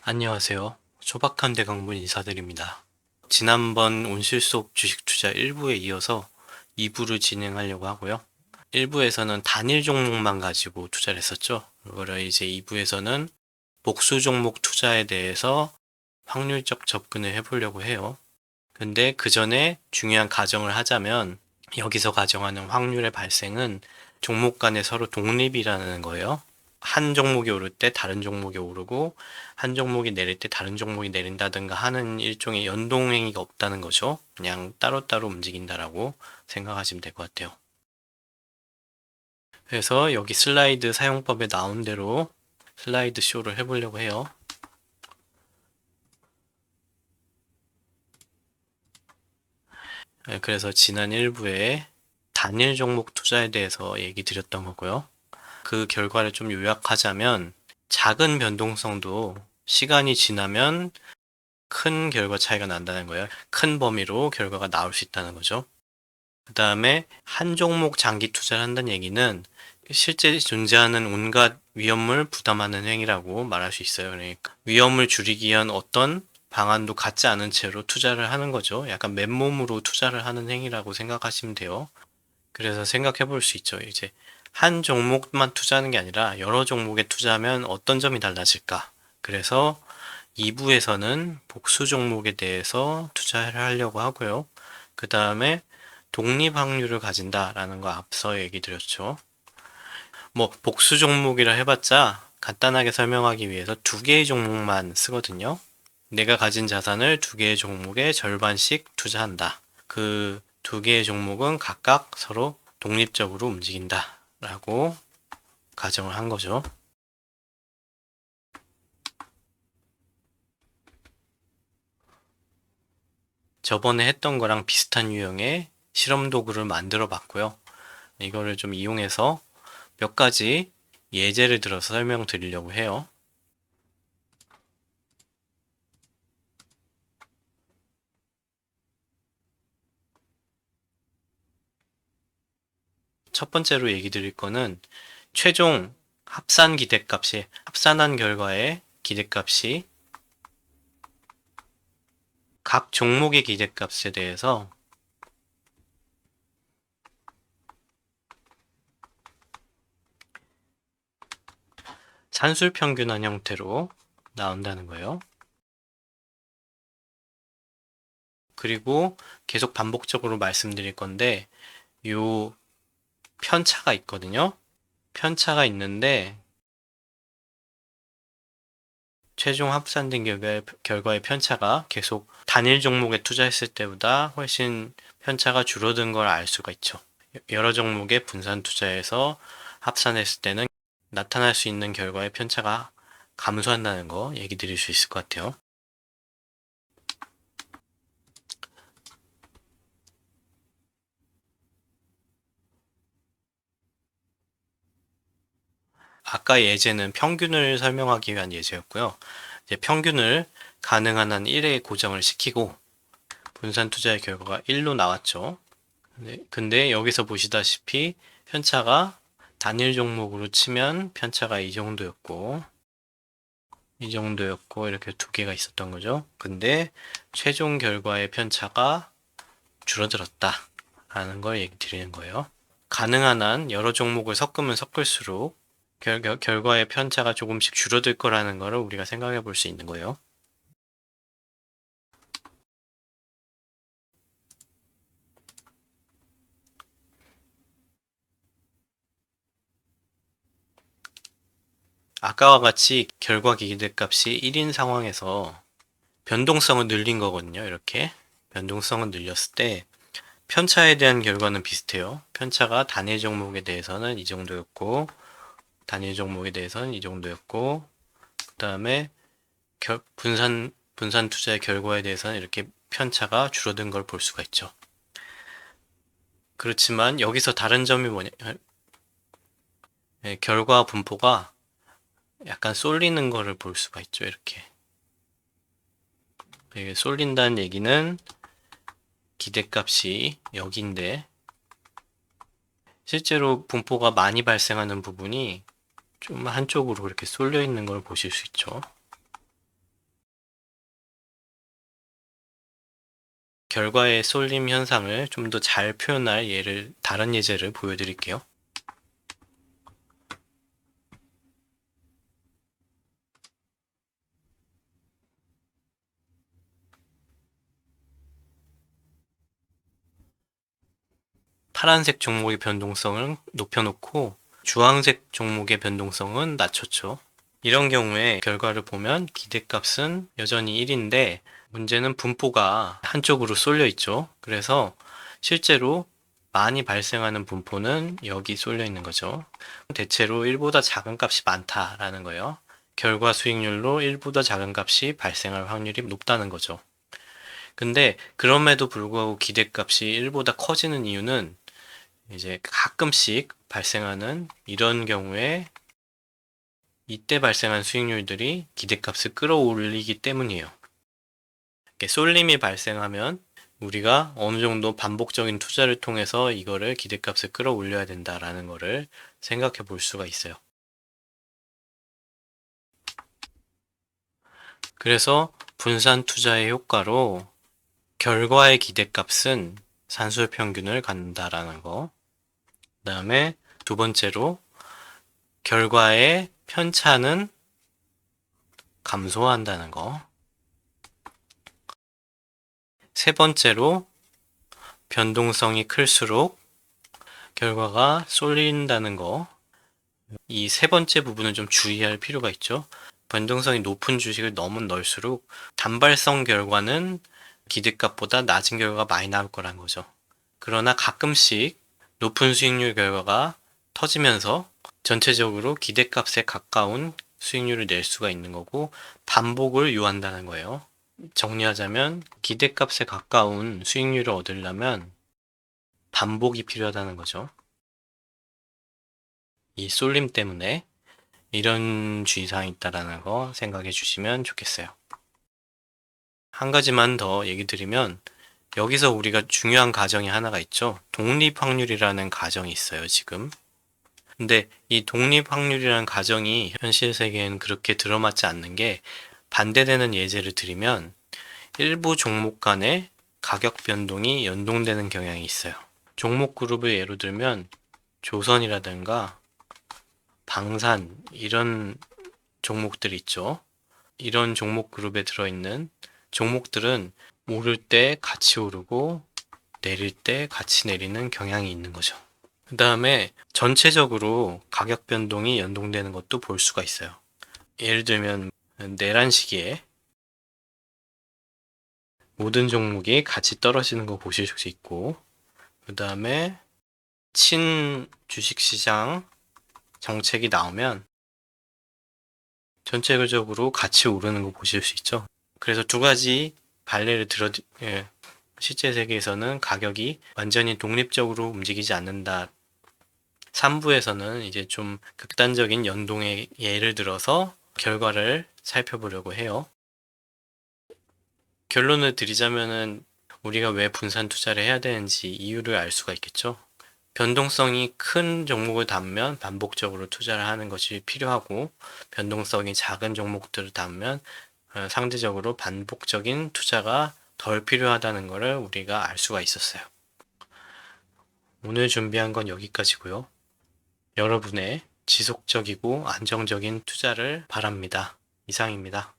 안녕하세요. 소박한 대강문 인사드립니다. 지난번 온실속 주식 투자 1부에 이어서 2부를 진행하려고 하고요. 1부에서는 단일 종목만 가지고 투자를 했었죠. 그거를 이제 2부에서는 복수 종목 투자에 대해서 확률적 접근을 해보려고 해요. 근데 그 전에 중요한 가정을 하자면 여기서 가정하는 확률의 발생은 종목 간에 서로 독립이라는 거예요. 한 종목이 오를 때 다른 종목이 오르고 한 종목이 내릴 때 다른 종목이 내린다든가 하는 일종의 연동행위가 없다는 거죠. 그냥 따로따로 움직인다라고 생각하시면 될 것 같아요. 그래서 여기 슬라이드 사용법에 나온 대로 슬라이드 쇼를 해보려고 해요. 그래서 지난 1부에 단일 종목 투자에 대해서 얘기 드렸던 거고요. 그 결과를 좀 요약하자면 작은 변동성도 시간이 지나면 큰 결과 차이가 난다는 거예요. 큰 범위로 결과가 나올 수 있다는 거죠. 그 다음에 한 종목 장기 투자를 한다는 얘기는 실제 존재하는 온갖 위험을 부담하는 행위라고 말할 수 있어요. 그러니까 위험을 줄이기 위한 어떤 방안도 갖지 않은 채로 투자를 하는 거죠. 약간 맨몸으로 투자를 하는 행위라고 생각하시면 돼요. 그래서 생각해 볼 수 있죠. 이제 한 종목만 투자하는 게 아니라 여러 종목에 투자하면 어떤 점이 달라질까? 그래서 2부에서는 복수 종목에 대해서 투자를 하려고 하고요. 그 다음에 독립 확률을 가진다라는 거 앞서 얘기 드렸죠. 뭐 복수 종목이라 해봤자 간단하게 설명하기 위해서 두 개의 종목만 쓰거든요. 내가 가진 자산을 두 개의 종목에 절반씩 투자한다. 그 두 개의 종목은 각각 서로 독립적으로 움직인다. 라고 가정을 한 거죠. 저번에 했던 거랑 비슷한 유형의 실험 도구를 만들어 봤고요. 이거를 좀 이용해서 몇 가지 예제를 들어서 설명드리려고 해요. 첫 번째로 얘기 드릴 거는 최종 합산 기대값이 합산한 결과의 기대값이 각 종목의 기대값에 대해서 산술 평균한 형태로 나온다는 거예요. 그리고 계속 반복적으로 말씀드릴 건데 요 편차가 있거든요. 편차가 있는데 최종 합산된 결과의 편차가 계속 단일 종목에 투자했을 때보다 훨씬 편차가 줄어든 걸 알 수가 있죠. 여러 종목에 분산 투자해서 합산했을 때는 나타날 수 있는 결과의 편차가 감소한다는 거 얘기 드릴 수 있을 것 같아요. 아까 예제는 평균을 설명하기 위한 예제였고요. 이제 평균을 가능한 한 1에 고정을 시키고 분산 투자의 결과가 1로 나왔죠. 근데 여기서 보시다시피 편차가 단일 종목으로 치면 편차가 이 정도였고 이렇게 두 개가 있었던 거죠. 근데 최종 결과의 편차가 줄어들었다 라는 걸 얘기 드리는 거예요. 가능한 한 여러 종목을 섞으면 섞을수록 결과의 편차가 조금씩 줄어들 거라는 거를 우리가 생각해 볼 수 있는 거예요. 아까와 같이 결과 기대값이 1인 상황에서 변동성을 늘린 거거든요. 이렇게 변동성을 늘렸을 때 편차에 대한 결과는 비슷해요. 편차가 단일 종목에 대해서는 이 정도였고 단일 종목에 대해서는 이 정도였고 그 다음에 분산 투자의 결과에 대해서는 이렇게 편차가 줄어든 걸 볼 수가 있죠. 그렇지만 여기서 다른 점이 뭐냐, 결과 분포가 약간 쏠리는 거를 볼 수가 있죠. 이렇게 이게 쏠린다는 얘기는 기대값이 여기인데 실제로 분포가 많이 발생하는 부분이 좀 한쪽으로 이렇게 쏠려 있는 걸 보실 수 있죠. 결과의 쏠림 현상을 좀 더 잘 표현할 다른 예제를 보여드릴게요. 파란색 종목의 변동성을 높여놓고 주황색 종목의 변동성은 낮췄죠. 이런 경우에 결과를 보면 기대값은 여전히 1인데 문제는 분포가 한쪽으로 쏠려 있죠. 그래서 실제로 많이 발생하는 분포는 여기 쏠려 있는 거죠. 대체로 1보다 작은 값이 많다라는 거예요. 결과 수익률로 1보다 작은 값이 발생할 확률이 높다는 거죠. 근데 그럼에도 불구하고 기대값이 1보다 커지는 이유는 이제 가끔씩 발생하는 이런 경우에 이때 발생한 수익률들이 기대값을 끌어올리기 때문이에요. 이렇게 쏠림이 발생하면 우리가 어느 정도 반복적인 투자를 통해서 이거를 기대값을 끌어올려야 된다라는 거를 생각해 볼 수가 있어요. 그래서 분산 투자의 효과로 결과의 기대값은 산술 평균을 갖는다라는 거. 그 다음에 두 번째로 결과의 편차는 감소한다는 거. 세 번째로 변동성이 클수록 결과가 쏠린다는 거. 이 세 번째 부분은 좀 주의할 필요가 있죠. 변동성이 높은 주식을 너무 넣을수록 단발성 결과는 기대값보다 낮은 결과가 많이 나올 거란 거죠. 그러나 가끔씩 높은 수익률 결과가 터지면서 전체적으로 기대값에 가까운 수익률을 낼 수가 있는 거고 반복을 요한다는 거예요. 정리하자면 기대값에 가까운 수익률을 얻으려면 반복이 필요하다는 거죠. 이 쏠림 때문에 이런 주의사항이 있다라는 거 생각해 주시면 좋겠어요. 한 가지만 더 얘기 드리면 여기서 우리가 중요한 가정이 하나가 있죠. 독립확률이라는 가정이 있어요, 지금. 근데 이 독립확률이라는 가정이 현실 세계에는 그렇게 들어맞지 않는 게 반대되는 예제를 드리면 일부 종목 간의 가격 변동이 연동되는 경향이 있어요. 종목 그룹을 예로 들면 조선이라든가 방산 이런 종목들이 있죠. 이런 종목 그룹에 들어있는 종목들은 오를 때 같이 오르고 내릴 때 같이 내리는 경향이 있는 거죠. 그 다음에 전체적으로 가격 변동이 연동되는 것도 볼 수가 있어요. 예를 들면 내란 시기에 모든 종목이 같이 떨어지는 거 보실 수 있고 그 다음에 친 주식시장 정책이 나오면 전체적으로 같이 오르는 거 보실 수 있죠. 그래서 두 가지 반례를 실제 세계에서는 가격이 완전히 독립적으로 움직이지 않는다. 3부에서는 이제 좀 극단적인 연동의 예를 들어서 결과를 살펴보려고 해요. 결론을 드리자면은 우리가 왜 분산 투자를 해야 되는지 이유를 알 수가 있겠죠. 변동성이 큰 종목을 담으면 반복적으로 투자를 하는 것이 필요하고 변동성이 작은 종목들을 담으면 상대적으로 반복적인 투자가 덜 필요하다는 것을 우리가 알 수가 있었어요. 오늘 준비한 건 여기까지고요. 여러분의 지속적이고 안정적인 투자를 바랍니다. 이상입니다.